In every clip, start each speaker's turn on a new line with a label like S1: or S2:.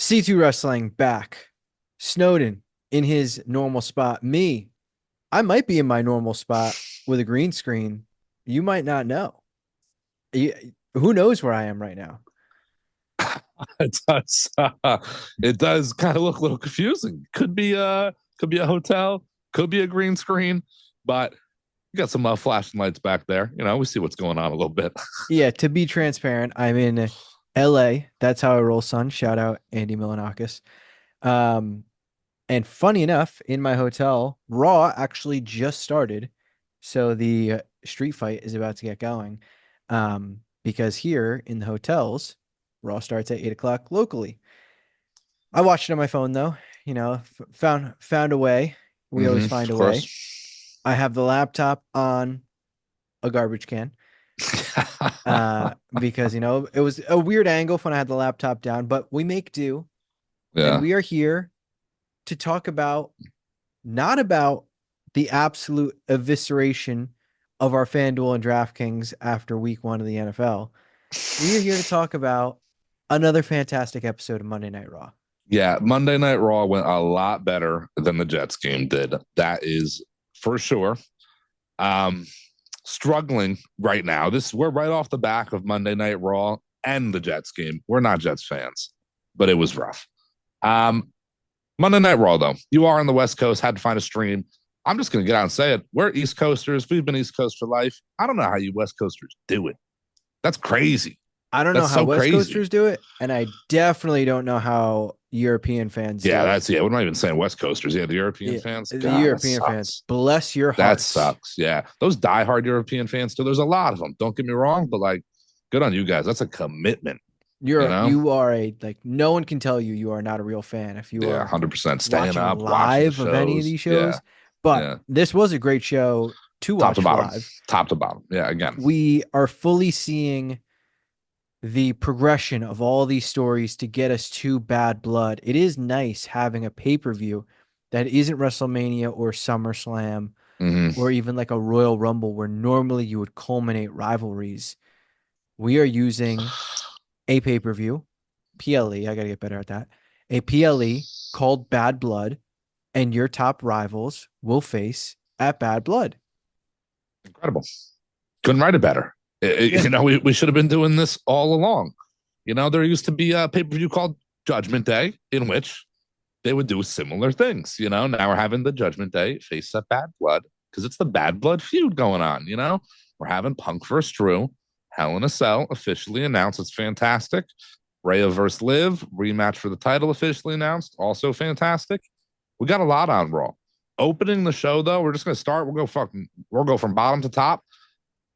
S1: C2 Wrestling back. Snowden in his normal spot. Me, I might be in my normal spot with a green screen. You might not know. Who knows where I am right now?
S2: It does. It does kind of look a little confusing. Could be a hotel, could be a green screen, but you got some flashing lights back there. You know, we see what's going on a little bit.
S1: Yeah, to be transparent, I'm in LA. That's how I roll, son. Shout out Andy Milanakis. Um, and funny enough, in my hotel, Raw actually just started. So the street fight is about to get going. Because here in the hotels, Raw starts at 8 o'clock locally. I watched it on my phone though. Found a way. We always find
S2: Of
S1: a way.
S2: course.
S1: I have the laptop on a garbage can. Because it was a weird angle when I had the laptop down, but we make do, and
S2: Yeah.
S1: we are here to talk about not about the absolute evisceration of our FanDuel and DraftKings after week 1 of the NFL. We are here to talk about another fantastic episode of Monday Night Raw.
S2: Yeah, Monday Night Raw went a lot better than the Jets game did. That is for sure. Um, Struggling right now. We're right off the back of Monday Night Raw and the Jets game. We're not Jets fans, but it was rough. Um, Monday Night Raw though, you are on the West Coast. Had to find a stream. I'm just gonna get out and say it. We're East Coasters. We've been East Coast for life. I don't know how you West Coasters do it. That's crazy.
S1: I don't know
S2: That's
S1: how
S2: so
S1: West
S2: crazy.
S1: Coasters do it, and I definitely don't know how European fans
S2: Yeah,
S1: do it.
S2: that's yeah. We're not even saying West Coasters. Yeah, the European
S1: Yeah,
S2: fans.
S1: the
S2: God, that
S1: European fans,
S2: sucks.
S1: bless your
S2: That
S1: hearts.
S2: sucks. Yeah, those diehard European fans too. There's a lot of them. Don't get me wrong, but like, good on you guys. That's a commitment. You
S1: You're
S2: know?
S1: you are a like no one can tell you are not a real fan if you
S2: Yeah,
S1: are
S2: 100% staying
S1: watching
S2: up, watching the
S1: live of any of
S2: shows.
S1: these
S2: Yeah,
S1: shows. But
S2: yeah.
S1: this was a great show to
S2: Top to
S1: watch
S2: bottom,
S1: live.
S2: top to bottom. Yeah, again.
S1: We are fully seeing the progression of all these stories to get us to Bad Blood. It is nice having a pay-per-view that isn't WrestleMania or SummerSlam
S2: Hmm.
S1: or even like a Royal Rumble where normally you would culminate rivalries. We are using a pay-per-view, PLE, I got to get better at that. A PLE called Bad Blood, and your top rivals will face at Bad Blood.
S2: Incredible. Couldn't write it better.
S1: Yeah.
S2: We should have been doing this all along. There used to be a pay per view called Judgment Day in which they would do similar things. Now we're having the Judgment Day face up Bad Blood because it's the Bad Blood feud going on. We're having Punk versus Drew, Hell in a Cell officially announced. It's fantastic. Rhea versus Liv rematch for the title officially announced. Also fantastic. We got a lot on Raw. Opening the show though, we're just gonna start. We'll go from bottom to top.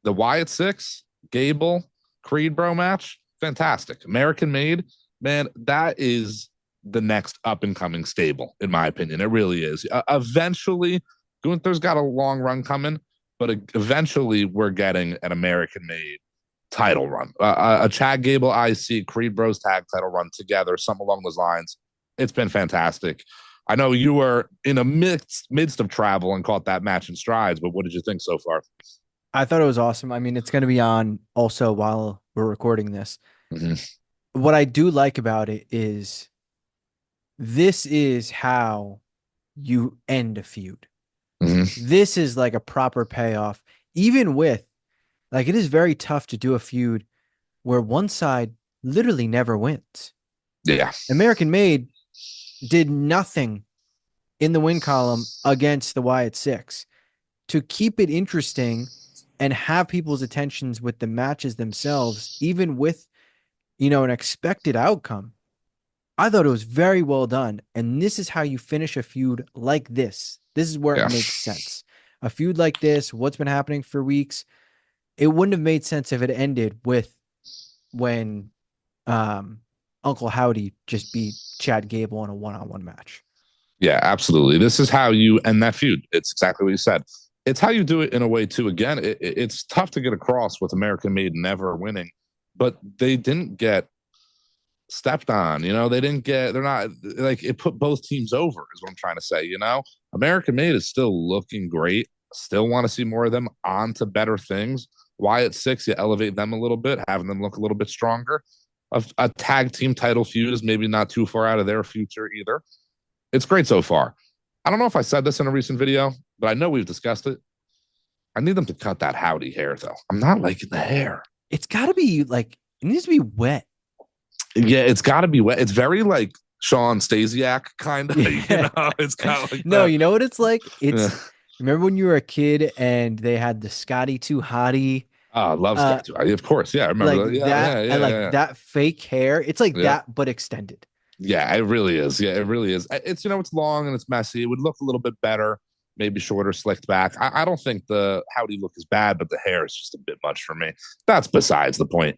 S2: The Wyatt Six, Gable, Creed Bro match, fantastic. American made, man, that is the next up and coming stable, in my opinion. It really is. Eventually, Gunther's got a long run coming, but eventually we're getting an American made title run. A Chad Gable IC, Creed Bros tag title run together, something along those lines. It's been fantastic. I know you were in a midst of travel and caught that match in strides, but what did you think so far?
S1: I thought it was awesome. I mean, it's going to be on also while we're recording this.
S2: Mm-hmm.
S1: What I do like about it is this is how you end a feud.
S2: Mm-hmm.
S1: This is like a proper payoff, even with like it is very tough to do a feud where one side literally never wins.
S2: Yeah.
S1: American Made did nothing in the win column against the Wyatt Six. To keep it interesting and have people's attentions with the matches themselves, even with, an expected outcome, I thought it was very well done. And this is how you finish a feud like this. This is where it
S2: Yeah.
S1: makes sense. A feud like this, what's been happening for weeks, it wouldn't have made sense if it ended with when Uncle Howdy just beat Chad Gable in a one-on-one match.
S2: Yeah, absolutely. This is how you end that feud. It's exactly what you said. It's how you do it in a way too. Again, it's tough to get across with American Made never winning, but they didn't get stepped on. They didn't get. They're not like it put both teams over. Is what I'm trying to say. American Made is still looking great. Still want to see more of them on to better things. Wyatt Six, you elevate them a little bit, having them look a little bit stronger. A tag team title feud is maybe not too far out of their future either. It's great so far. I don't know if I said this in a recent video, but I know we've discussed it. I need them to cut that Howdy hair though. I'm not liking the hair.
S1: It's got to be like it needs to be wet.
S2: Yeah, it's got to be wet. It's very like Sean Stasiak kind of,
S1: Yeah.
S2: It's kind of like
S1: No,
S2: that.
S1: you know what it's like?
S2: Yeah.
S1: Remember when you were a kid and they had the Scotty Too Hottie,
S2: Oh, love
S1: uh,
S2: Scott too. Of course, yeah, I remember
S1: like
S2: that. Yeah,
S1: that,
S2: yeah,
S1: and
S2: yeah,
S1: like
S2: yeah,
S1: that fake hair. It's like
S2: yeah.
S1: that, but extended.
S2: Yeah, it really is. Yeah, it really is. It's it's long and it's messy. It would look a little bit better, maybe shorter, slicked back. I don't think the Howdy look is bad, but the hair is just a bit much for me. That's besides the point.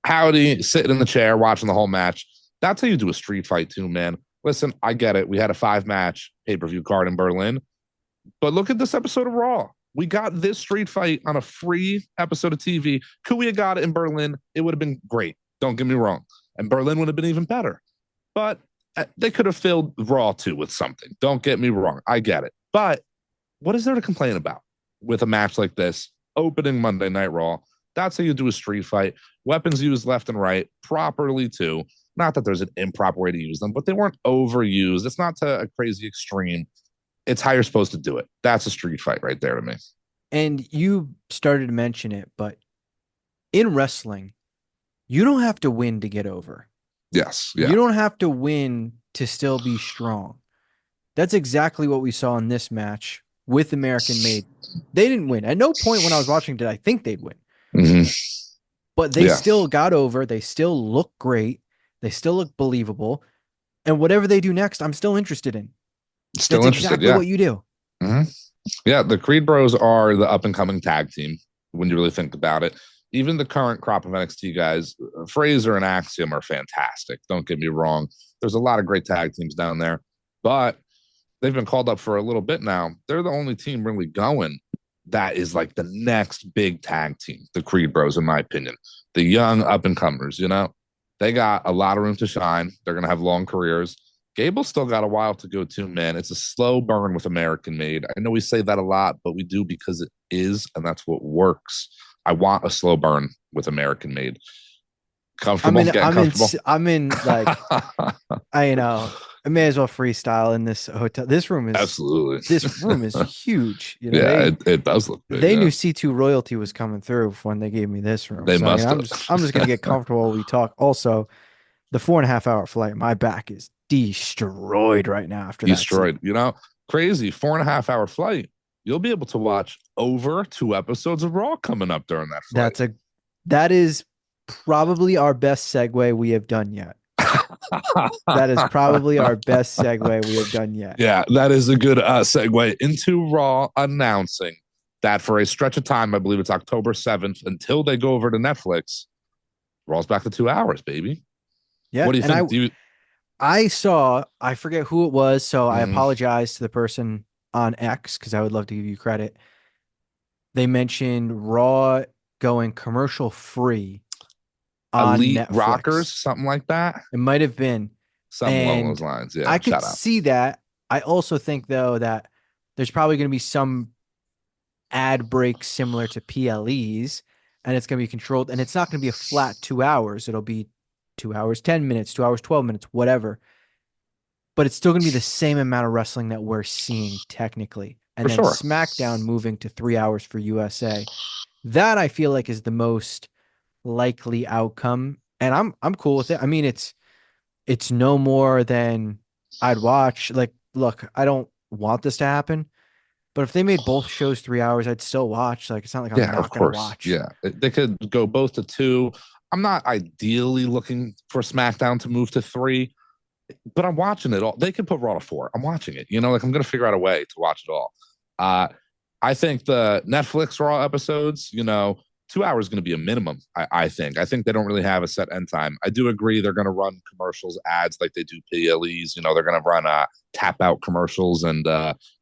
S2: Howdy sitting in the chair watching the whole match. That's how you do a street fight too, man. Listen, I get it. We had a 5 match pay-per-view card in Berlin, but look at this episode of Raw. We got this street fight on a free episode of TV. Could we have got it in Berlin? It would have been great. Don't get me wrong. And Berlin would have been even better. But they could have filled Raw too with something. Don't get me wrong. I get it. But what is there to complain about with a match like this? Opening Monday Night Raw. That's how you do a street fight. Weapons used left and right, properly too. Not that there's an improper way to use them, but they weren't overused. It's not to a crazy extreme. It's how you're supposed to do it. That's a street fight right there to me.
S1: And you started to mention it, but in wrestling, you don't have to win to get over.
S2: Yes.
S1: You
S2: Yeah.
S1: don't have to win to still be strong. That's exactly what we saw in this match with American Made. They didn't win. At no point when I was watching did I think they'd win.
S2: Mm-hmm.
S1: But they
S2: Yeah.
S1: still got over. They still look great. They still look believable. And whatever they do next, I'm still interested in.
S2: Still
S1: That's
S2: interested.
S1: exactly
S2: Yeah.
S1: what you do.
S2: Mm-hmm. Yeah. The Creed Bros are the up and coming tag team when you really think about it. Even the current crop of NXT guys, Fraser and Axiom are fantastic. Don't get me wrong. There's a lot of great tag teams down there, but they've been called up for a little bit now. They're the only team really going that is like the next big tag team, the Creed Bros, in my opinion. The young up and comers, they got a lot of room to shine. They're going to have long careers. Gable's still got a while to go too, man. It's a slow burn with American Made. I know we say that a lot, but we do because it is, and that's what works. I want a slow burn with American Made. Comfortable, getting comfortable.
S1: I'm in like I may as well freestyle in this hotel.
S2: Absolutely.
S1: This room is huge.
S2: Yeah, it does look big.
S1: They
S2: Yeah.
S1: knew C2 royalty was coming through when they gave me this room.
S2: They
S1: So
S2: must
S1: I'm
S2: have.
S1: just gonna get comfortable while we talk. Also, the 4.5 hour flight, my back is destroyed right now after that scene.
S2: Destroyed. Crazy 4.5 hour flight. You'll be able to watch over 2 episodes of Raw coming up during that flight.
S1: That is probably our best segue we have done yet. That is probably our best segue we have done yet.
S2: Yeah, that is a good segue into Raw announcing that for a stretch of time, I believe it's October 7th, until they go over to Netflix, Raw's back to 2 hours, baby.
S1: Yeah.
S2: What do you think?
S1: I forget who it was, so I apologize to the person on X because I would love to give you credit. They mentioned Raw going commercial free on
S2: Elite
S1: Netflix.
S2: Rockers, something like that.
S1: It might have been.
S2: Something along those lines. Yeah.
S1: I could see that. I also think, though, that there's probably going to be some ad break similar to PLEs, and it's going to be controlled, and it's not going to be a flat 2 hours. It'll be 2 hours, 10 minutes, 2 hours, 12 minutes, whatever. But it's still going to be the same amount of wrestling that we're seeing technically. And then SmackDown moving to 3 hours for USA. That I feel like is the most likely outcome. And I'm cool with it. I mean, it's no more than I'd watch. Like, look, I don't want this to happen. But if they made both shows 3 hours, I'd still watch. Like, it's not like I'm not going to watch.
S2: Yeah, they could go both to 2. I'm not ideally looking for SmackDown to move to 3, but I'm watching it all. They can put Raw to 4. I'm watching it. Like I'm going to figure out a way to watch it all. I think the Netflix Raw episodes, 2 hours is going to be a minimum. I think they don't really have a set end time. I do agree they're going to run commercials, ads like they do PLEs. They're going to run tap out commercials and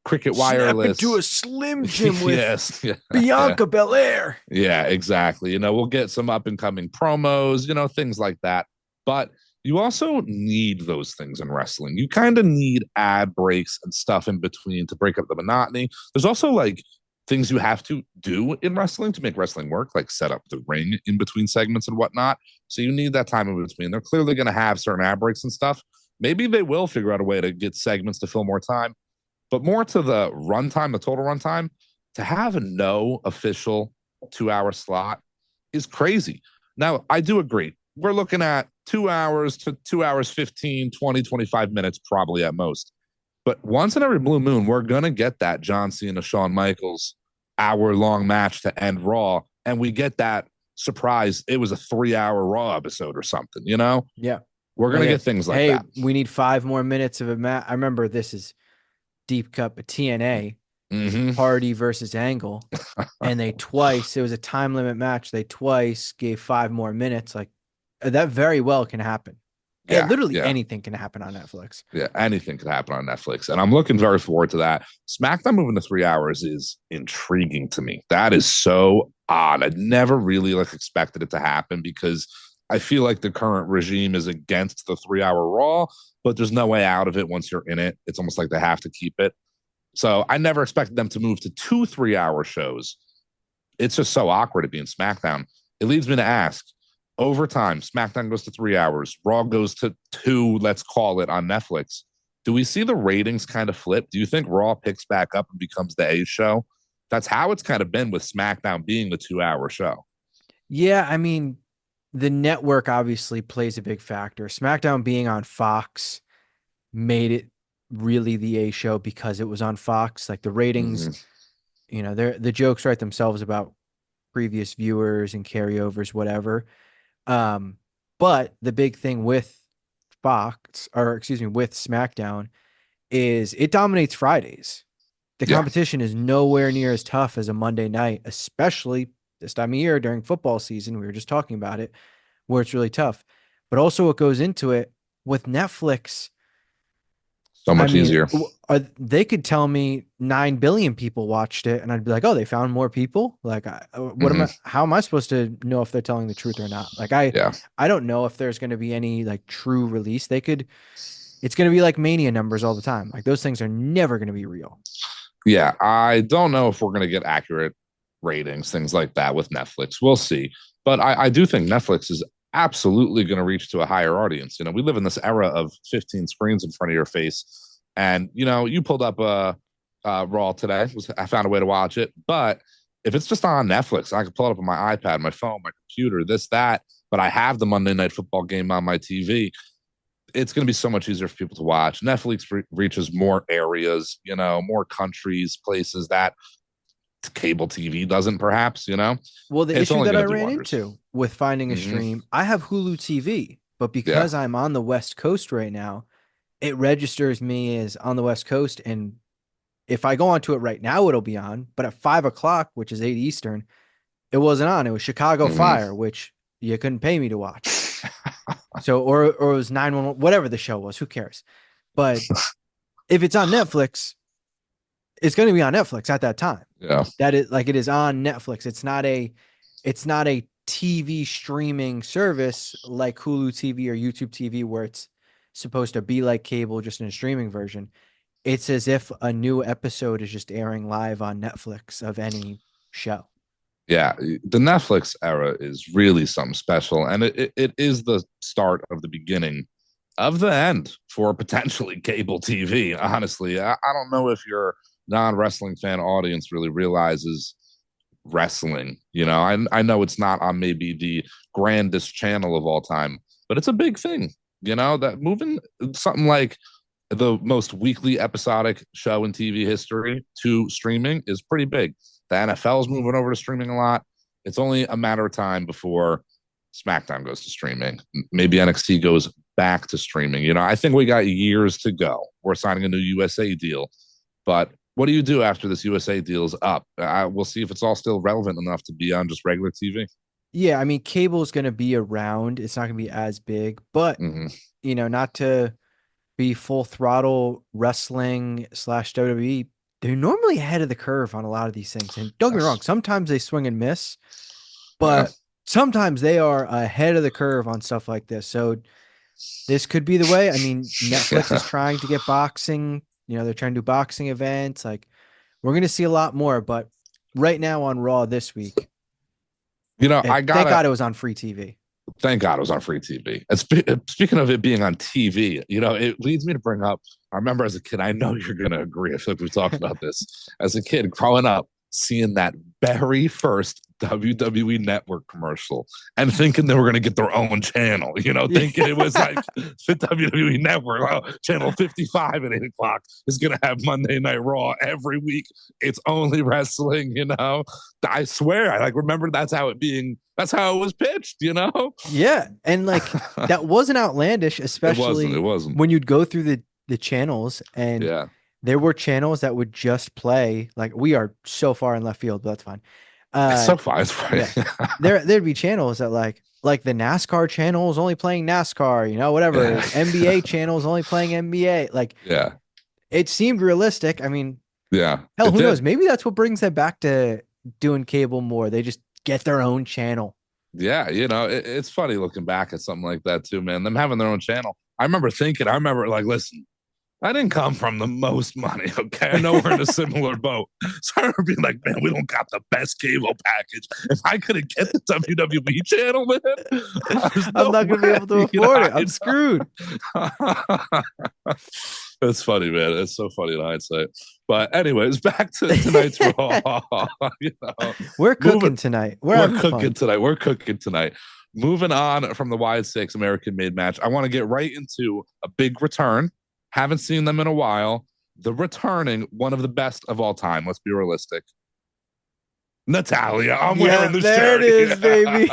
S2: Cricket Wireless.
S1: Snap into a Slim Jim with
S2: yes,
S1: Bianca Belair.
S2: Yeah, exactly. We'll get some up and coming promos, things like that. But you also need those things in wrestling. You kind of need ad breaks and stuff in between to break up the monotony. There's also like things you have to do in wrestling to make wrestling work, like set up the ring in between segments and whatnot. So you need that time in between. They're clearly going to have certain ad breaks and stuff. Maybe they will figure out a way to get segments to fill more time, but more to the runtime, the total runtime, to have a no official 2 hour slot is crazy. Now, I do agree. We're looking at 2 hours to 2 hours, 15, 20, 25 minutes, probably at most. But once in every blue moon, we're going to get that John Cena, Shawn Michaels hour-long match to end Raw. And we get that surprise. It was a 3 hour Raw episode or something, you know?
S1: Yeah.
S2: We're going
S1: Like
S2: to get things like
S1: hey,
S2: that.
S1: we need 5 more minutes of a match. I remember this is deep cut, but TNA
S2: Mm-hmm.
S1: Hardy versus Angle, and it was a time limit match. They twice gave 5 more minutes. Like that very well can happen. And
S2: Yeah,
S1: literally
S2: yeah.
S1: anything can happen on Netflix.
S2: Yeah, anything could happen on Netflix. And I'm looking very forward to that. SmackDown moving to 3 hours is intriguing to me. That is so odd. I never really like expected it to happen because I feel like the current regime is against the 3 hour Raw, but there's no way out of it once you're in it. It's almost like they have to keep it. So I never expected them to move to two 3 hour shows. It's just so awkward to be in SmackDown. It leads me to ask, over time, SmackDown goes to 3 hours, Raw goes to two, let's call it, on Netflix. Do we see the ratings kind of flip? Do you think Raw picks back up and becomes the A show? That's how it's kind of been with SmackDown being the 2 hour show.
S1: Yeah, I mean, the network obviously plays a big factor. SmackDown being on Fox made it really the A show because it was on Fox. Like the ratings,
S2: Mm-hmm.
S1: the jokes write themselves about previous viewers and carryovers, whatever. Um, but the big thing with with SmackDown is it dominates Fridays. The
S2: Yeah.
S1: competition is nowhere near as tough as a Monday night, especially this time of year during football season. We were just talking about it, where it's really tough. But also, what goes into it with Netflix,
S2: So
S1: I
S2: much
S1: mean,
S2: easier.
S1: they could tell me 9 billion people watched it, and I'd be like, "Oh, they found more people." Like, what am
S2: Mm-hmm.
S1: I? How am I supposed to know if they're telling the truth or not? Like,
S2: Yeah.
S1: I don't know if there's going to be any like true release. They could. It's going to be like Mania numbers all the time. Like those things are never going to be real.
S2: Yeah. I don't know if we're going to get accurate ratings, things like that with Netflix. We'll see. But I do think Netflix is absolutely going to reach to a higher audience. You know, we live in this era of 15 screens in front of your face. And, you know, you pulled up Raw today. I found a way to watch it. But if it's just on Netflix, I can pull it up on my iPad, my phone, my computer, this, that. But I have the Monday Night Football game on my TV. It's going to be so much easier for people to watch. Netflix reaches more areas, you know, more countries, places that cable TV doesn't, perhaps, you know,
S1: Well, the
S2: it's
S1: issue
S2: only
S1: that I
S2: going to do
S1: ran
S2: wonders.
S1: into with finding a
S2: Mm-hmm.
S1: stream, I have Hulu TV, but
S2: Yeah.
S1: because I'm on the West Coast right now, it registers me as on the West Coast. And if I go onto it right now, it'll be on. But at 5 o'clock, which is 8 Eastern, it wasn't on. It was Chicago
S2: Mm-hmm.
S1: Fire, which you couldn't pay me to watch. So, or it was 911, whatever the show was. Who cares? But if it's on Netflix, it's going to be on Netflix at that time.
S2: Yeah.
S1: That is like it is on Netflix. It's not a TV streaming service like Hulu TV or YouTube TV where it's supposed to be like cable just in a streaming version. It's as if a new episode is just airing live on Netflix of any show.
S2: Yeah. The Netflix era is really something special. And it is the start of the beginning of the end for potentially cable TV. Honestly, I don't know if your non wrestling fan audience really realizes wrestling. You know, I know it's not on maybe the grandest channel of all time, but it's a big thing. You know, that moving something like the most weekly episodic show in TV history to streaming is pretty big. The NFL is moving over to streaming a lot. It's only a matter of time before SmackDown goes to streaming. Maybe NXT goes back to streaming. You know, I think we got years to go. We're signing a new USA deal, but what do you do after this USA deal is up? We'll see if it's all still relevant enough to be on just regular TV.
S1: Yeah, I mean, cable is going to be around. It's not going to be as big, but
S2: Mm-hmm.
S1: not to be full throttle wrestling slash WWE, they're normally ahead of the curve on a lot of these things. And don't get me wrong,
S2: Yes.
S1: sometimes they swing and miss,
S2: Yeah.
S1: but sometimes they are ahead of the curve on stuff like this. So this could be the way. I mean, Netflix is
S2: Yeah.
S1: trying to get boxing. They're trying to do boxing events. Like we're going to see a lot more, but right now on Raw this week.
S2: I
S1: Thank
S2: gotta
S1: God it was on free TV.
S2: thank God it was on free TV. And speaking of it being on TV, it leads me to bring up. I remember as a kid, I know you're gonna agree. I feel like we've talked about this. As a kid, growing up, seeing that very first WWE Network commercial and thinking they were gonna get their own channel. Thinking it was like the WWE Network, channel 55 at 8 o'clock is gonna have Monday Night Raw every week. It's only wrestling. I swear, I like remember that's how it was pitched.
S1: Yeah, and like that wasn't outlandish,
S2: It wasn't. It
S1: especially
S2: wasn't.
S1: when you'd go through the channels and
S2: Yeah.
S1: there were channels that would just play like we are so far in left field, but that's fine.
S2: It's
S1: Uh
S2: so fun. It's funny.
S1: yeah. There'd be channels that like the NASCAR channel is only playing NASCAR, whatever.
S2: Yeah.
S1: NBA channel is only playing NBA. Like
S2: Yeah.
S1: it seemed realistic. I mean,
S2: Yeah.
S1: hell,
S2: It
S1: who knows?
S2: did.
S1: Maybe that's what brings them back to doing cable more. They just get their own channel.
S2: Yeah. It's funny looking back at something like that too, man. Them having their own channel. I remember like, listen, I didn't come from the most money. Okay. I know we're in a similar boat. So I remember being like, man, we don't got the best cable package. If I couldn't get the WWE channel, man, there's
S1: I'm
S2: no
S1: not gonna be
S2: way.
S1: able to afford it. I'm screwed.
S2: It's funny, man. It's so funny in hindsight. But anyways, back to tonight's Raw. you know,
S1: We're
S2: moving,
S1: cooking tonight. We're
S2: we're
S1: having
S2: cooking
S1: fun.
S2: tonight. We're cooking tonight. Moving on from the Wide Six American Made match, I want to get right into a big return. Haven't seen them in a while. The returning one of the best of all time. Let's be realistic. Natalia, I'm
S1: Yeah,
S2: wearing the
S1: there it
S2: shirt.
S1: is, baby.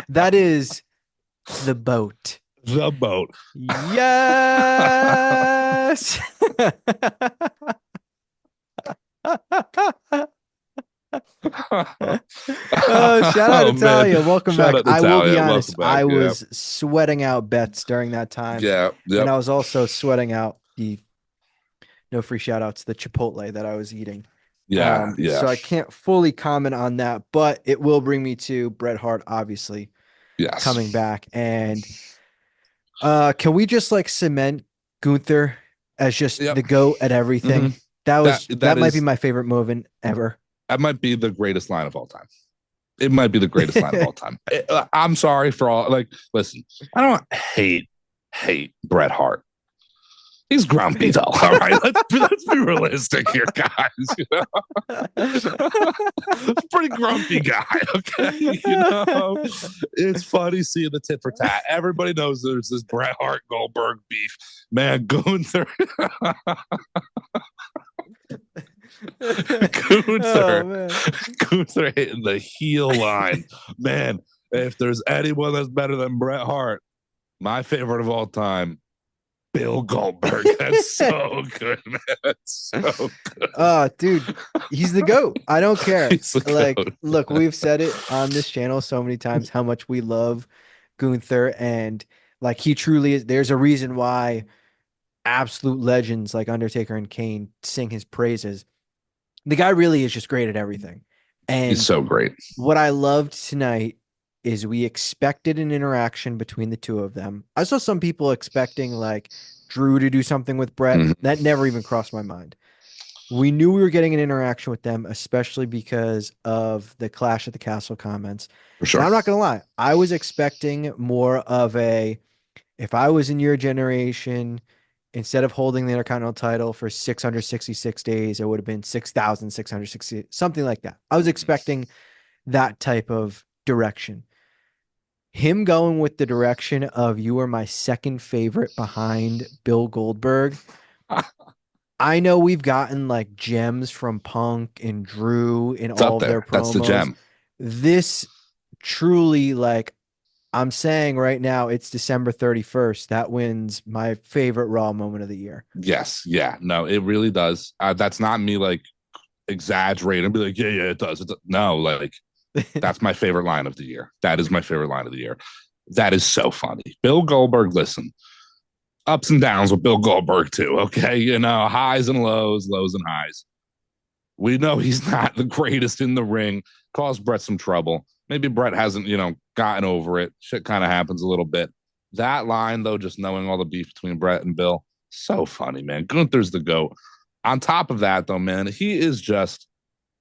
S1: That is the boat.
S2: The boat.
S1: Yes. Oh, shout out
S2: Oh man,
S1: Italia. Welcome
S2: shout
S1: back.
S2: out
S1: I will be
S2: Natalia.
S1: honest.
S2: Welcome back.
S1: I
S2: Yeah,
S1: was sweating out bets during that time.
S2: yeah,
S1: And
S2: yep,
S1: I was also sweating out the no free shout outs, the Chipotle that I was eating.
S2: yeah, yeah,
S1: So I can't fully comment on that, but it will bring me to Bret Hart, obviously, coming
S2: yes,
S1: back. And can we just like cement Gunther as just
S2: yep.
S1: the GOAT at
S2: hmm
S1: everything?
S2: That
S1: That
S2: that
S1: might be
S2: is
S1: my favorite movement ever.
S2: that might be the greatest line of all time. It might be the greatest line of all time. I'm sorry for all. Like, listen, I don't hate Bret Hart. He's grumpy though. All right, let's be realistic here, guys. Pretty grumpy guy. Okay, it's funny seeing the tit for tat. Everybody knows there's this Bret Hart Goldberg beef. Man, Gunther,
S1: Oh
S2: Gunther,
S1: man.
S2: Gunther hitting the heel line. Man, if there's anyone that's better than Bret Hart, my favorite of all time, Bill Goldberg. That's so good, man. That's so good.
S1: Oh, dude, he's the GOAT. I don't care.
S2: He's the
S1: Like,
S2: goat.
S1: look, we've said it on this channel so many times how much we love Gunther and like he truly is. There's a reason why absolute legends like Undertaker and Kane sing his praises. The guy really is just great at everything.
S2: He's
S1: And
S2: so great.
S1: what I loved tonight is we expected an interaction between the two of them. I saw some people expecting like Drew to do something with Bret.
S2: Mhm.
S1: That never even crossed my mind. We knew we were getting an interaction with them, especially because of the Clash at the Castle comments.
S2: For
S1: And
S2: sure.
S1: I'm not going to lie, I was expecting more of a, if I was in your generation, instead of holding the Intercontinental title for 666 days, it would have been 6,660, something like that. I was expecting that type of direction. Him going with the direction of you are my second favorite behind Bill Goldberg. I know we've gotten like gems from Punk and Drew in
S2: It's
S1: all
S2: up
S1: of their
S2: there. That's the
S1: promos.
S2: gem.
S1: This truly, like, I'm saying right now, it's December 31st. That wins my favorite Raw moment of the year.
S2: Yes. Yeah. No, it really does. That's not me like exaggerating and be like, yeah, it does. No, like that's my favorite line of the year. That is my favorite line of the year. That is so funny. Bill Goldberg, listen, ups and downs with Bill Goldberg too. Okay. Highs and lows, lows and highs. We know he's not the greatest in the ring, caused Bret some trouble. Maybe Bret hasn't, gotten over it. Shit kind of happens a little bit. That line, though, just knowing all the beef between Bret and Bill, so funny, man. Gunther's the GOAT. On top of that, though, man, he is just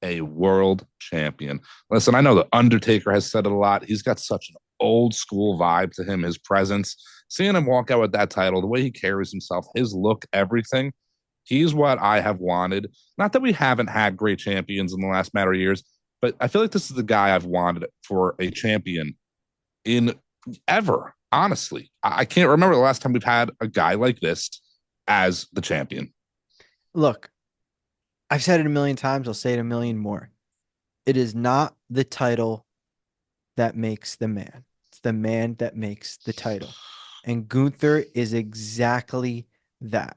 S2: a world champion. Listen, I know the Undertaker has said it a lot. He's got such an old school vibe to him, his presence. Seeing him walk out with that title, the way he carries himself, his look, everything. He's what I have wanted. Not that we haven't had great champions in the last matter of years, but I feel like this is the guy I've wanted for a champion in ever. Honestly, I can't remember the last time we've had a guy like this as the champion.
S1: Look, I've said it a million times. I'll say it a million more. It is not the title that makes the man. It's the man that makes the title. And Gunther is exactly that.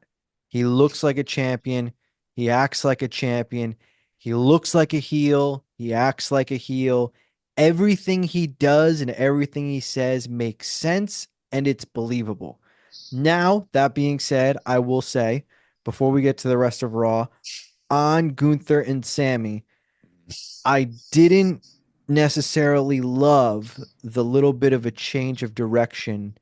S1: He looks like a champion. He acts like a champion. He looks like a heel. He acts like a heel. Everything he does and everything he says makes sense and it's believable. Now, that being said, I will say, before we get to the rest of Raw, on Gunther and Sammy, I didn't necessarily love the little bit of a change of direction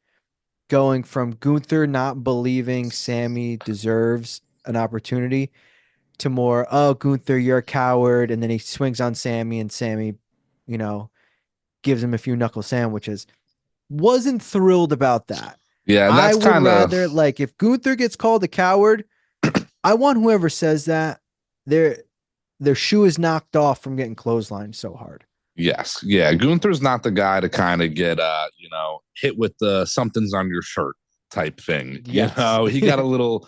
S1: going from Gunther not believing Sammy deserves an opportunity to more, oh, Gunther, you're a coward. And then he swings on Sammy and Sammy, you know, gives him a few knuckle sandwiches. Wasn't thrilled about that.
S2: Yeah,
S1: I
S2: that's
S1: would
S2: kind of
S1: rather, like, if Gunther gets called a coward, I want whoever says that their their shoe is knocked off from getting clotheslined so hard.
S2: yes, yeah. Gunther's not the guy to kind of get hit with the something's on your shirt type thing.
S1: Yes.
S2: He got a little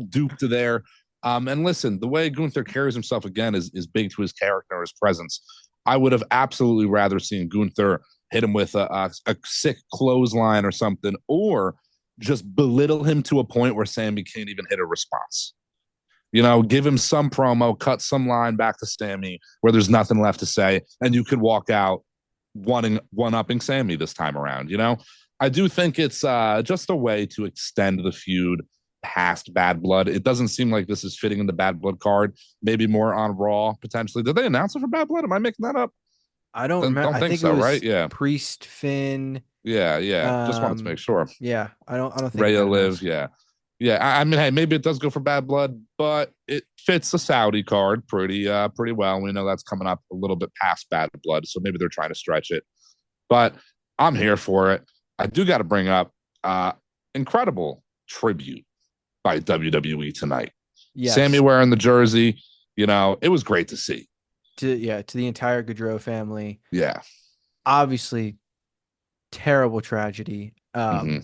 S2: duped there. And listen, the way Gunther carries himself again is big to his character, his presence. I would have absolutely rather seen Gunther hit him with a sick clothesline or something, or just belittle him to a point where Sammy can't even hit a response. Give him some promo, cut some line back to Sammy where there's nothing left to say, and you could walk out one upping Sammy this time around. I do think it's just a way to extend the feud past Bad Blood. It doesn't seem like this is fitting in the Bad Blood card. Maybe more on Raw potentially. Did they announce it for Bad Blood? Am I making that up?
S1: I don't remember.
S2: Don't
S1: I
S2: think
S1: think it
S2: so, right?
S1: was
S2: Yeah,
S1: Priest Finn.
S2: yeah. Just wanted to make sure.
S1: Yeah, I don't think it
S2: Rhea
S1: got
S2: Liv,
S1: announced.
S2: yeah. Yeah, I mean, hey, maybe it does go for Bad Blood, but it fits the Saudi card pretty well. We know that's coming up a little bit past Bad Blood, so maybe they're trying to stretch it. But I'm here for it. I do got to bring up incredible tribute by WWE tonight. Sammy
S1: Yes.
S2: wearing the jersey, it was great to see.
S1: To the entire Gaudreau family.
S2: Yeah.
S1: Obviously, terrible tragedy.
S2: Hmm.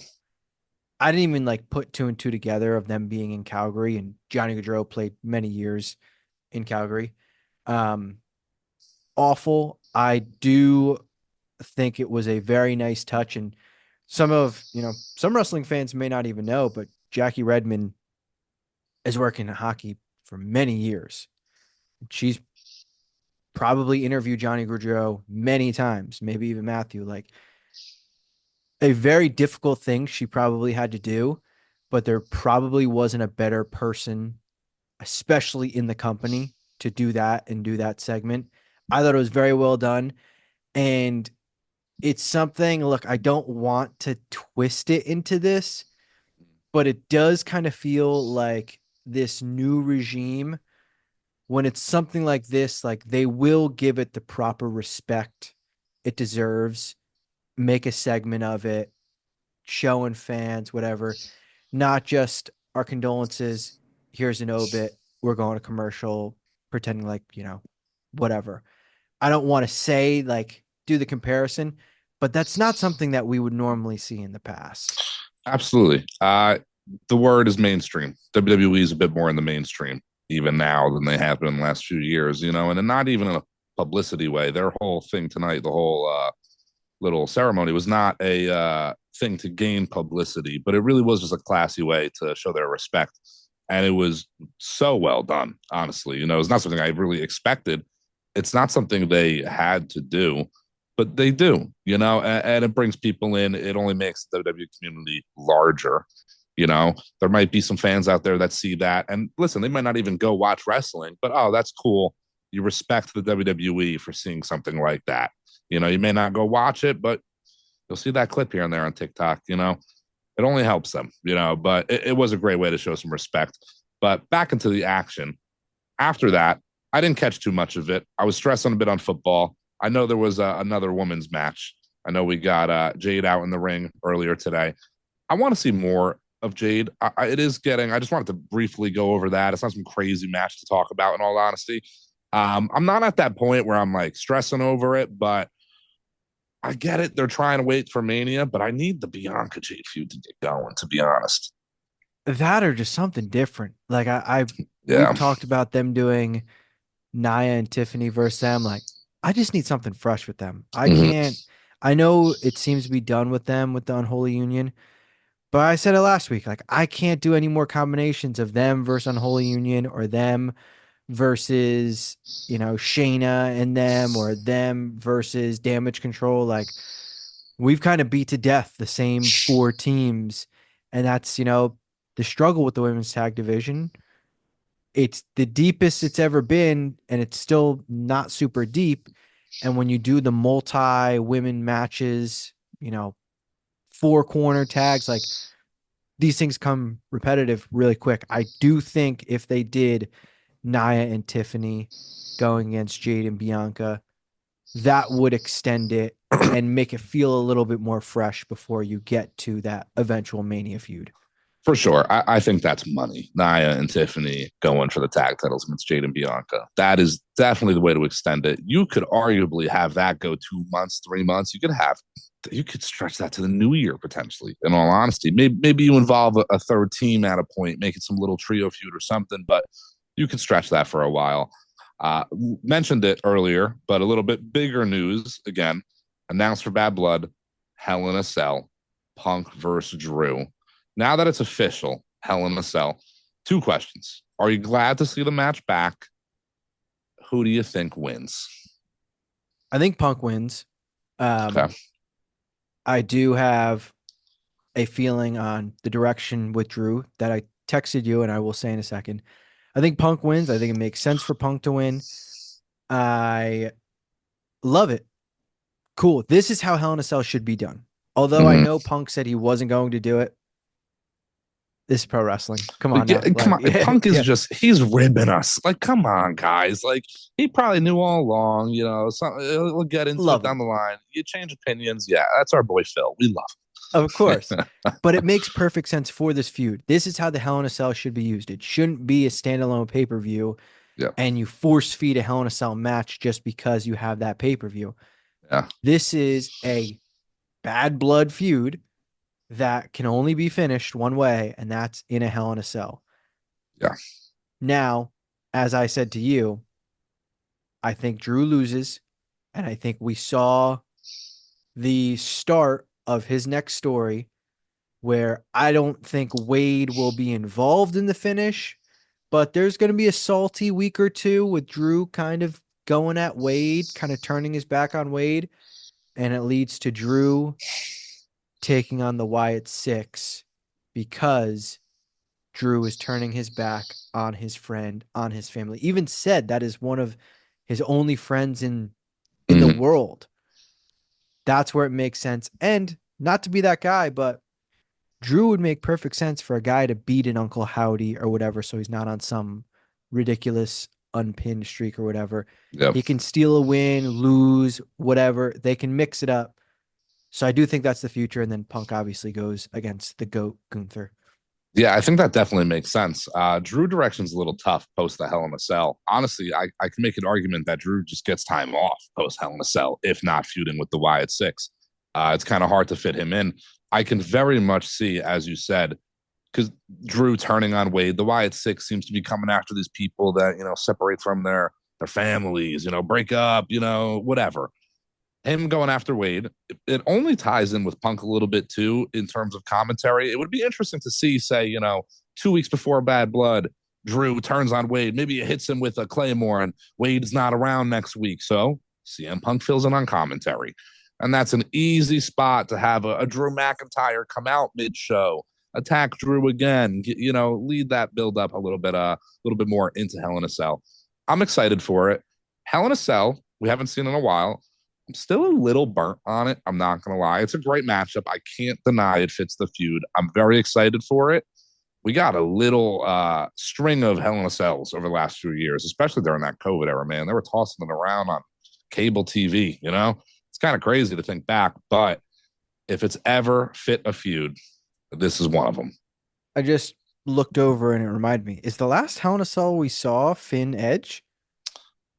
S1: I didn't even like put two and two together of them being in Calgary, and Johnny Gaudreau played many years in Calgary. Um, Awful. I do think it was a very nice touch, and some wrestling fans may not even know, but Jackie Redmond is working in hockey for many years. She's probably interviewed Johnny Gaudreau many times, maybe even Matthew. Like, a very difficult thing she probably had to do, but there probably wasn't a better person, especially in the company, to do that and do that segment. I thought it was very well done. And it's something, look, I don't want to twist it into this, but it does kind of feel like this new regime, when it's something like this, like they will give it the proper respect it deserves, make a segment of it, showing fans, whatever, not just our condolences. Here's an obit. We're going to commercial, pretending like, whatever. I don't want to say like do the comparison, but that's not something that we would normally see in the past.
S2: Absolutely. The word is mainstream. WWE is a bit more in the mainstream even now than they have been in the last few years, and not even in a publicity way. Their whole thing tonight, the whole little ceremony was not a thing to gain publicity, but it really was just a classy way to show their respect. And it was so well done, honestly. It's not something I really expected. It's not something they had to do, but they do, and it brings people in. It only makes the WWE community larger. There might be some fans out there that see that. And listen, they might not even go watch wrestling, but oh, that's cool. You respect the WWE for seeing something like that. You may not go watch it, but you'll see that clip here and there on TikTok. It only helps them, but it was a great way to show some respect. But back into the action. After that, I didn't catch too much of it. I was stressing a bit on football. I know there was another women's match. I know we got Jade out in the ring earlier today. I want to see more of Jade. It is getting. I just wanted to briefly go over that. It's not some crazy match to talk about. In all honesty, I'm not at that point where I'm like stressing over it, but I get it. They're trying to wait for Mania, but I need the Bianca Jade feud to get going. To be honest,
S1: That or just something different. Like we've
S2: yeah.
S1: talked about them doing Nia and Tiffany versus them. Like, I just need something fresh with them. I
S2: Mm-hmm.
S1: can't. I know it seems to be done with them with the unholy union, but I said it last week. Like, I can't do any more combinations of them versus unholy union or them versus Shayna and them or them versus damage control. Like, we've kind of beat to death the same four teams, and that's the struggle with the women's tag division. It's the deepest it's ever been, and it's still not super deep. And when you do the multi women matches, four corner tags, like these things come repetitive really quick. I do think if they did Nia and Tiffany going against Jade and Bianca, that would extend it and make it feel a little bit more fresh before you get to that eventual Mania feud.
S2: For sure. I think that's money. Nia and Tiffany going for the tag titles against Jade and Bianca. That is definitely the way to extend it. You could arguably have that go 2 months, 3 months. You could stretch that to the new year potentially, in all honesty. Maybe you involve a third team at a point, make it some little trio feud or something, but you could stretch that for a while. Uh, Mentioned it earlier, but a little bit bigger news again. Announced for Bad Blood, Hell in a Cell, Punk versus Drew. Now that it's official, Hell in a Cell, two questions. Are you glad to see the match back? Who do you think wins?
S1: I think Punk wins.
S2: Okay.
S1: Um, I do have a feeling on the direction with Drew that I texted you, and I will say in a second. I think Punk wins. I think it makes sense for Punk to win. I love it. Cool. This is how Hell in a Cell should be done. Although I
S2: Mm-hmm.
S1: know Punk said he wasn't going to do it. This is pro wrestling. Come on now.
S2: Come
S1: Like,
S2: on. Punk is
S1: yeah,
S2: just, he's ribbing us. Like, come on, guys. Like, he probably knew all along, we'll get into it
S1: love
S2: down
S1: him.
S2: the line. You change opinions. Yeah, that's our boy Phil. We love
S1: Of course.
S2: him.
S1: But it makes perfect sense for this feud. This is how the Hell in a Cell should be used. It shouldn't be a standalone pay per view
S2: Yeah.
S1: and you force feed a Hell in a Cell match just because you have that pay per view.
S2: Yeah.
S1: This is a bad blood feud that can only be finished one way, and that's in a Hell in a Cell.
S2: Yeah.
S1: Now, as I said to you, I think Drew loses, and I think we saw the start of his next story where I don't think Wade will be involved in the finish, but there's going to be a salty week or two with Drew kind of going at Wade, kind of turning his back on Wade, and it leads to Drew taking on the Wyatt Six because Drew is turning his back on his friend, on his family. Even said that is one of his only friends in the
S2: Mm-hmm.
S1: world. That's where it makes sense. And not to be that guy, but Drew would make perfect sense for a guy to beat an Uncle Howdy or whatever, so he's not on some ridiculous unpinned streak or whatever.
S2: Yep.
S1: He can steal a win, lose, whatever. They can mix it up. So I do think that's the future. And then Punk obviously goes against the GOAT Gunther.
S2: Yeah, I think that definitely makes sense. Drew direction's a little tough post the Hell in a Cell. Honestly, I can make an argument that Drew just gets time off post Hell in a Cell, if not feuding with the Wyatt Six. It's kind of hard to fit him in. I can very much see, as you said, because Drew turning on Wade, the Wyatt Six seems to be coming after these people that separate from their families, break up, whatever. Him going after Wade, it only ties in with Punk a little bit too in terms of commentary. It would be interesting to see, say, 2 weeks before Bad Blood, Drew turns on Wade. Maybe it hits him with a Claymore, and Wade's not around next week. So CM Punk fills in on commentary. And that's an easy spot to have a Drew McIntyre come out mid-show, attack Drew again, lead that build up a little bit more into Hell in a Cell. I'm excited for it. Hell in a Cell, we haven't seen in a while. I'm still a little burnt on it. I'm not going to lie. It's a great matchup. I can't deny it fits the feud. I'm very excited for it. we got a little string of Hell in a Cells over the last few years, especially during that COVID era, man. They were tossing it around on cable TV, you know? It's kind of crazy to think back, but if it's ever fit a feud, this is one of them.
S1: I just looked over and it reminded me. Is the last Hell in a Cell we saw Finn Edge?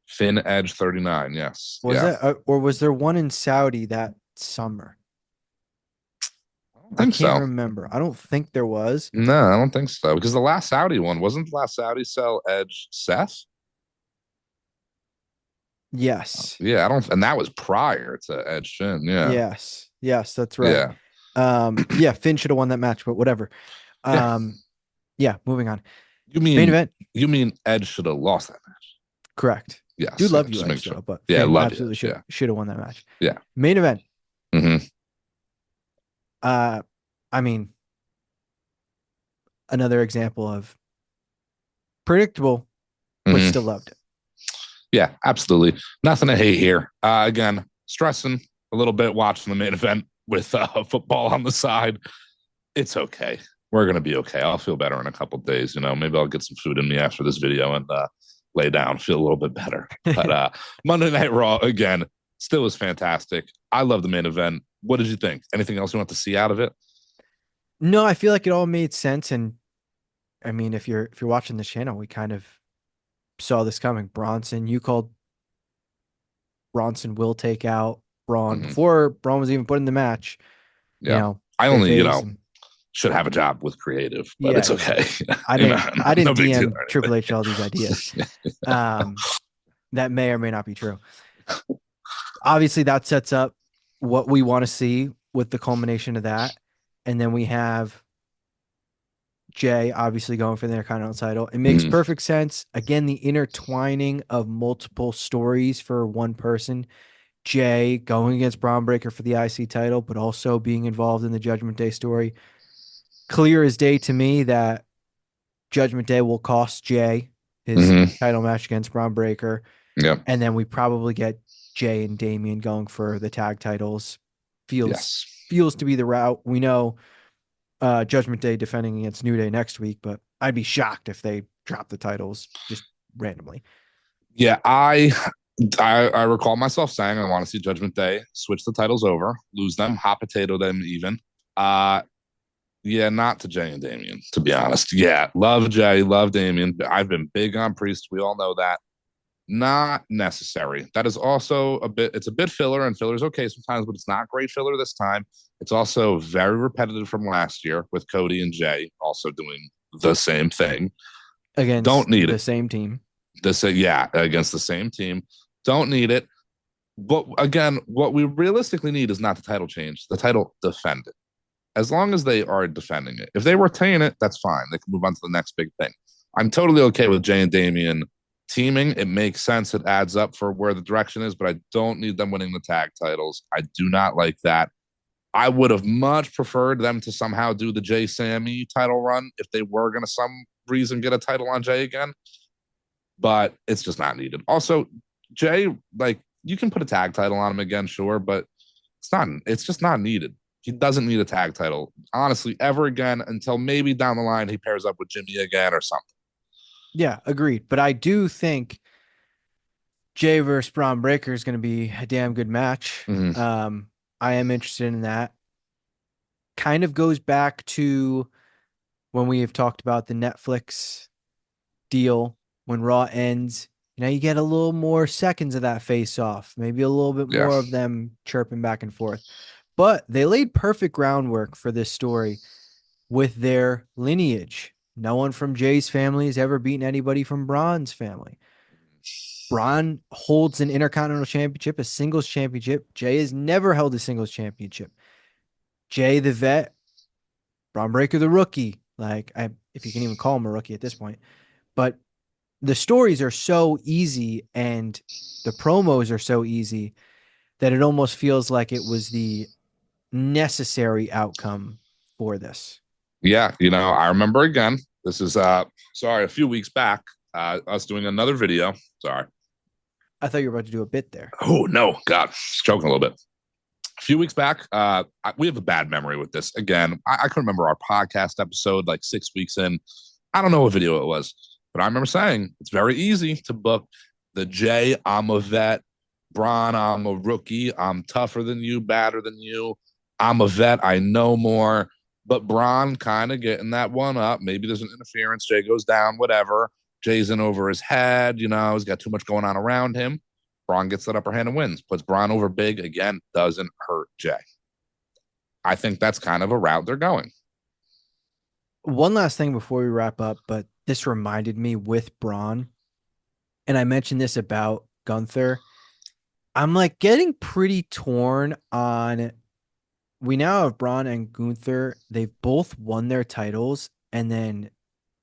S2: Finn Edge 39, yes.
S1: Was
S2: Yeah.
S1: it, or was there one in Saudi that summer?
S2: I don't
S1: I
S2: think
S1: can't
S2: so.
S1: remember. I don't think there was.
S2: No, I don't think so. Because the last Saudi one wasn't the last Saudi cell Edge Seth?
S1: Yes.
S2: Yeah, I don't, and that was prior to Edge Finn. Yeah,
S1: Yes. Yes, that's right.
S2: yeah,
S1: Yeah, Finn should have won that match, but whatever.
S2: yeah.
S1: Um, yeah, moving on.
S2: You
S1: Main
S2: mean
S1: event,
S2: you mean Edge should have lost that match?
S1: correct. Do
S2: Yes, yeah.
S1: love you,
S2: Just make
S1: Edge,
S2: sure.
S1: though, but
S2: Yeah,
S1: Finn
S2: love you.
S1: absolutely
S2: Yeah,
S1: should have won that match.
S2: yeah.
S1: Main event.
S2: Mm-hmm.
S1: Uh, I mean, another example of predictable, but
S2: Mm-hmm.
S1: still loved it.
S2: Yeah, absolutely. Nothing to hate here. Again, stressing a little bit watching the main event with football on the side. It's okay. We're gonna be okay. I'll feel better in a couple days. You know, maybe I'll get some food in me after this video and lay down, feel a little bit better. But Monday Night Raw again still is fantastic. I love the main event. What did you think? Anything else you want to see out of it?
S1: No, I feel like it all made sense, and I mean, if you're watching this channel, we kind of saw this coming. You called Bronson will take out Braun
S2: Mm-hmm.
S1: before Braun was even put in the match. You
S2: Yeah,
S1: know,
S2: I
S1: they
S2: only
S1: face and
S2: should have a job with creative, but it's
S1: yeah.
S2: okay.
S1: I
S2: you know,
S1: didn't I
S2: no
S1: didn't
S2: big deal
S1: DM
S2: or
S1: Triple H all these ideas.
S2: anything.
S1: Um, that may or may not be true. Obviously, that sets up what we want to see with the culmination of that. And then we have Jay obviously going for the Intercontinental title. It makes
S2: Mhm.
S1: perfect sense. Again, the intertwining of multiple stories for one person. Jay going against Braun Breaker for the IC title, but also being involved in the Judgment Day story. Clear as day to me that Judgment Day will cost Jay his
S2: Mhm.
S1: title match against Braun Breaker.
S2: Yeah.
S1: And then we probably get Jay and Damian going for the tag titles. Feels
S2: Yes.
S1: feels to be the route. We know Judgment Day defending against New Day next week, but I'd be shocked if they drop the titles just randomly.
S2: Yeah, I recall myself saying I want to see Judgment Day switch the titles over, lose them, hot potato them even. Uh yeah, not to Jay and Damian, to be honest. Yeah, love Jay, love Damian. I've been big on Priest. We all know that. Not necessary. That is also it's a bit filler, and filler's okay sometimes, but it's not great filler this time. It's also very repetitive from last year with Cody and Jay also doing the same thing. Don't
S1: Against
S2: need
S1: the
S2: it.
S1: same team.
S2: Yeah, against the same team. Don't need it. But again, what we realistically need is not the title change. The title defended. As long as they are defending it. If they retain it, that's fine. They can move on to the next big thing. I'm totally okay with Jay and Damian teaming. It makes sense. It adds up for where the direction is, but I don't need them winning the tag titles. I do not like that. I would have much preferred them to somehow do the Jay Sammy title run if they were going to some reason get a title on Jay again, but it's just not needed. Also, Jay, like you can put a tag title on him again, sure, but it's just not needed. He doesn't need a tag title, honestly, ever again until maybe down the line he pairs up with Jimmy again or something.
S1: Yeah, agreed. But I do think Jay versus Braun Breaker is going to be a damn good match.
S2: Mm-hmm.
S1: I am interested in that. Kind of goes back to when we have talked about the Netflix deal when Raw ends. You know, you get a little more seconds of that face off, maybe a little bit
S2: Yeah.
S1: more of them chirping back and forth. But they laid perfect groundwork for this story with their lineage. No one from Jay's family has ever beaten anybody from Braun's family. Braun holds an Intercontinental Championship, a singles championship. Jay has never held a singles championship. Jay the vet, Braun Breaker the rookie. If you can even call him a rookie at this point. But the stories are so easy and the promos are so easy that it almost feels like it was the necessary outcome for this.
S2: Yeah, I remember again. This is sorry, a few weeks back, us doing another video. Sorry.
S1: I thought you were about to do a bit there.
S2: Oh no, God, choking a little bit. A few weeks back, we have a bad memory with this. Again, I can remember our podcast episode like 6 weeks in. I don't know what video it was, but I remember saying it's very easy to book the Jay, I'm a vet, Braun, I'm a rookie, I'm tougher than you, badder than you, I'm a vet, I know more. But Braun kind of getting that one up. Maybe there's an interference. Jay goes down, whatever. Jay's in over his head. He's got too much going on around him. Braun gets that upper hand and wins. Puts Braun over big again. Doesn't hurt Jay. I think that's kind of a route they're going.
S1: One last thing before we wrap up, but this reminded me with Braun, and I mentioned this about Gunther. I'm like getting pretty torn on. We now have Braun and Gunther. They've both won their titles, and then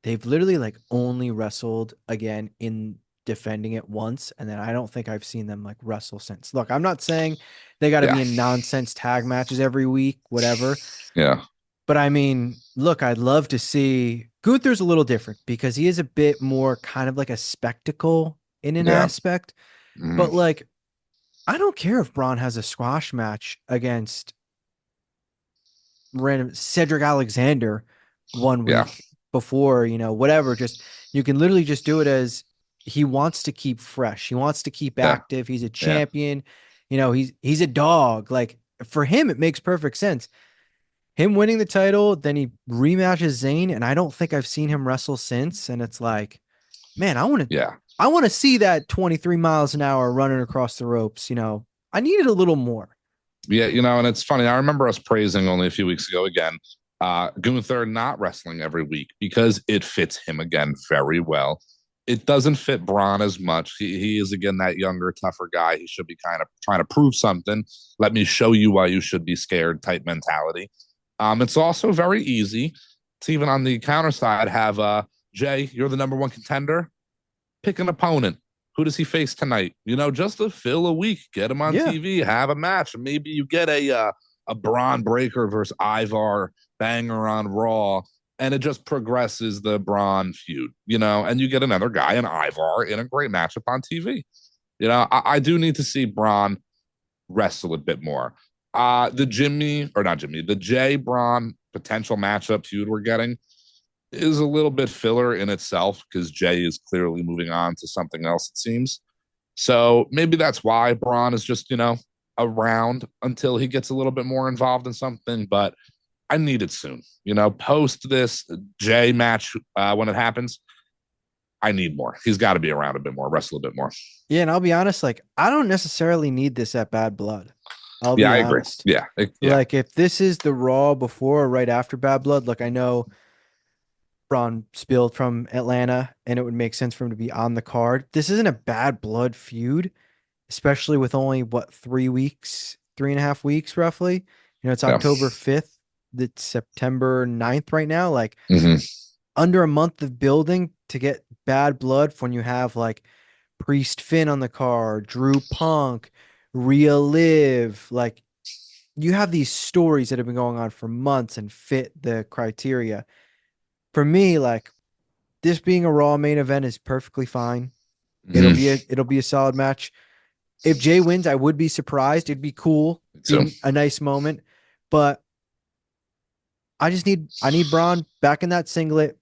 S1: they've literally like only wrestled again in defending it once, and then I don't think I've seen them like wrestle since. Look, I'm not saying they got to
S2: Yeah.
S1: be in nonsense tag matches every week, whatever.
S2: Yeah.
S1: But I mean, look, I'd love to see Gunther's a little different because he is a bit more kind of like a spectacle in an
S2: Yeah.
S1: aspect. But
S2: Mm-hmm.
S1: like, I don't care if Braun has a squash match against random Cedric Alexander one
S2: Yeah.
S1: week before, whatever. Just you can literally just do it as he wants to keep fresh. He wants to keep
S2: Yeah.
S1: active. He's a
S2: Yeah.
S1: champion. He's a dog. Like for him, it makes perfect sense. Him winning the title, then he rematches Zayn, and I don't think I've seen him wrestle since. And it's like, man,
S2: Yeah.
S1: I want to see that 23 miles an hour running across the ropes. I needed a little more.
S2: Yeah. And it's funny. I remember us praising only a few weeks ago again, Gunther not wrestling every week because it fits him again very well. It doesn't fit Braun as much. He is again that younger, tougher guy. He should be kind of trying to prove something. Let me show you why you should be scared type mentality. It's also very easy to even on the counter side have Jay, you're the number one contender. Pick an opponent. Who does he face tonight? Just to fill a week, get him on
S1: Yeah.
S2: TV, have a match. Maybe you get a Braun Breaker versus Ivar banger on Raw, and it just progresses the Braun feud. And you get another guy in Ivar in a great matchup on TV. I do need to see Braun wrestle a bit more. The Jay Braun potential matchup feud we're getting is a little bit filler in itself because Jay is clearly moving on to something else, it seems. So maybe that's why Braun is just, around until he gets a little bit more involved in something. But I need it soon. Post this Jay match when it happens, I need more. He's got to be around a bit more, wrestle a bit more.
S1: Yeah. And I'll be honest, like, I don't necessarily need this at Bad Blood. I'll
S2: Yeah,
S1: be
S2: I agree.
S1: honest.
S2: Yeah, yeah,
S1: Like, if this is the Raw before or right after Bad Blood, look, I know Braun spilled from Atlanta and it would make sense for him to be on the card. This isn't a Bad Blood feud, especially with only what 3 weeks, 3.5 weeks roughly. It's
S2: yeah.
S1: October 5th, it's September 9th right now. Like
S2: Mm-hmm.
S1: under a month of building to get Bad Blood when you have like Priest Finn on the card, Drew Punk, Rhea Liv. Like you have these stories that have been going on for months and fit the criteria. For me, like this being a Raw main event is perfectly fine.
S2: Mm-hmm.
S1: It'll be a solid match. If Jay wins, I would be surprised. It'd be cool,
S2: So
S1: be a nice moment. But I need Braun back in that singlet,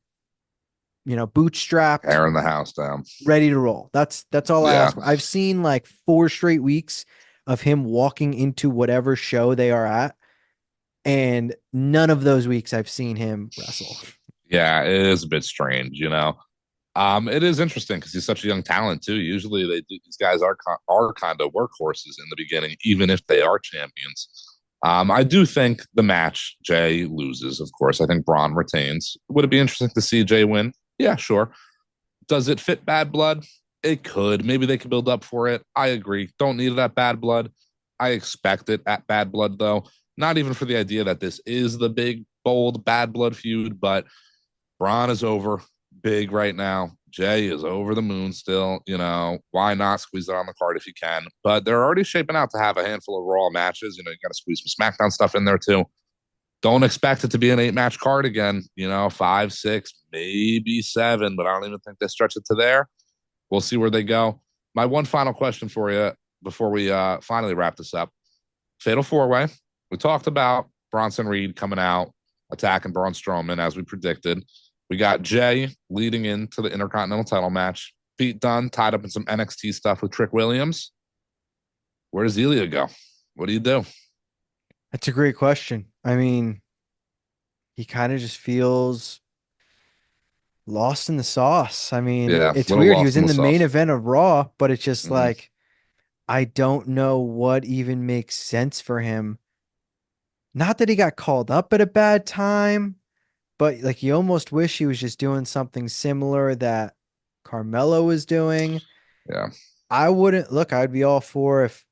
S1: bootstrapped,
S2: tearing the house down.
S1: ready to roll. That's all I
S2: Yeah,
S1: ask for. I've seen like 4 straight weeks of him walking into whatever show they are at, and none of those weeks I've seen him wrestle.
S2: yeah. It is a bit strange. It is interesting because he's such a young talent too. Usually, these guys are kind of workhorses in the beginning, even if they are champions. I do think the match Jay loses. Of course, I think Braun retains. Would it be interesting to see Jay win? Yeah, sure. Does it fit Bad Blood? It could. Maybe they could build up for it. I agree. Don't need it at Bad Blood. I expect it at Bad Blood though. Not even for the idea that this is the big bold Bad Blood feud, but Braun is over big right now. Jay is over the moon still. Why not squeeze it on the card if you can? But they're already shaping out to have a handful of Raw matches. You got to squeeze some SmackDown stuff in there too. Don't expect it to be an 8 match card again. 5, 6, maybe 7, but I don't even think they stretch it to there. We'll see where they go. My one final question for you before we finally wrap this up. Fatal four way. We talked about Bronson Reed coming out, attacking Braun Strowman as we predicted. We got Jay leading into the Intercontinental title match. Pete Dunne tied up in some NXT stuff with Trick Williams. Where does Ilya go? What do you do?
S1: That's a great question. I mean, he kind of just feels lost in the sauce. I mean,
S2: Yeah, a
S1: it's
S2: little
S1: weird. He
S2: lost
S1: was
S2: in
S1: in
S2: the
S1: the main
S2: sauce.
S1: event of Raw, but it's just
S2: Mm-hmm.
S1: like I don't know what even makes sense for him. Not that he got called up at a bad time, but like you almost wish he was just doing something similar that Carmelo was doing.
S2: Yeah.
S1: I wouldn't look, I'd be all for if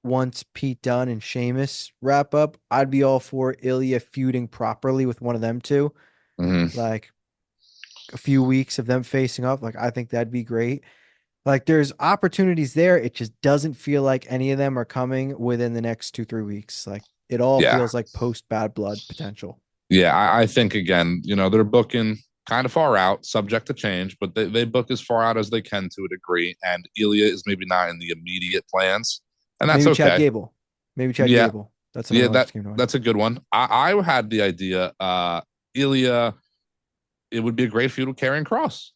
S1: once Pete Dunne and Sheamus wrap up, I'd be all for Ilya feuding properly with one of them two.
S2: Mm-hmm.
S1: Like a few weeks of them facing up. Like I think that'd be great. Like there's opportunities there. It just doesn't feel like any of them are coming within the next 2, 3 weeks. Like it all
S2: Yeah.
S1: feels like post bad blood potential.
S2: Yeah. I think, again, they're booking kind of far out, subject to change, but they book as far out as they can to a degree. And Ilya is maybe not in the immediate plans. And that's
S1: Maybe Chad
S2: okay.
S1: Gable. Maybe Chad
S2: Yeah.
S1: Gable. That's
S2: Yeah.
S1: another one that
S2: That
S1: just came to mind.
S2: that's a good one. I had the idea, Ilya, it would be a great feud with Karrion Cross.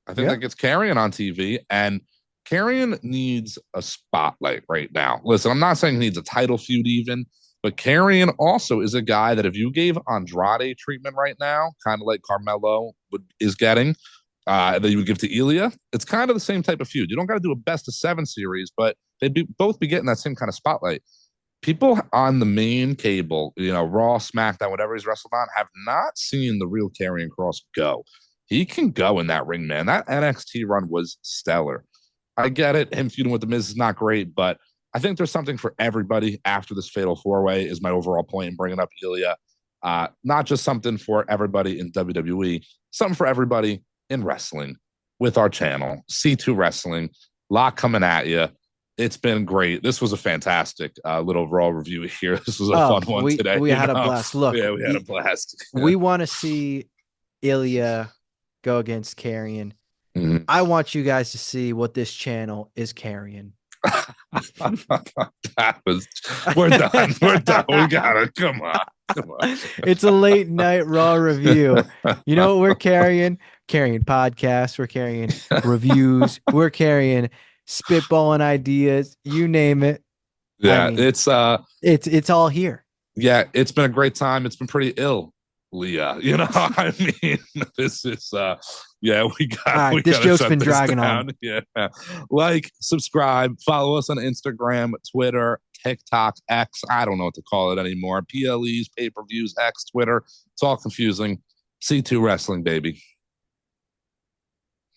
S2: I think
S1: Yeah.
S2: that gets Carrion on TV, and Carrion needs a spotlight right now. Listen, I'm not saying he needs a title feud even, but Carrion also is a guy that if you gave Andrade treatment right now, kind of like Carmelo is getting, that you would give to Ilya, it's kind of the same type of feud. You don't got to do a best of seven series, but both be getting that same kind of spotlight. People on the main cable, Raw, SmackDown, whatever he's wrestled on, have not seen the real Karrion Cross go. He can go in that ring, man. That NXT run was stellar. I get it. Him feuding with the Miz is not great, but I think there's something for everybody after this fatal four way. Is my overall point in bringing up Ilya. Not just something for everybody in WWE, something for everybody in wrestling with our channel, C2 Wrestling. Lot coming at you. It's been great. This was a fantastic little Raw review here. This was a
S1: Oh,
S2: fun one
S1: we
S2: today.
S1: we had a blast. Look,
S2: Yeah, we had a blast.
S1: we want to see Ilya go against Carrion.
S2: Mhm.
S1: I want you guys to see what this channel is carrying.
S2: That was. We're done. We're done. We got it. Come on. Come on.
S1: It's a late night Raw review. You know what we're carrying? Carrying podcasts. We're carrying reviews. We're carrying spitballing ideas. You name it. I
S2: Yeah,
S1: mean, it's all here.
S2: it's been a great time. It's been pretty ill, Leah. I mean, this is yeah, we
S1: All
S2: got
S1: right,
S2: we
S1: this
S2: gotta
S1: joke's
S2: shut
S1: been
S2: this
S1: dragging
S2: down.
S1: on.
S2: Yeah. Like, subscribe, follow us on Instagram, Twitter, TikTok, X. I don't know what to call it anymore. PLEs, pay-per-views, X, Twitter. It's all confusing. C2 Wrestling, baby.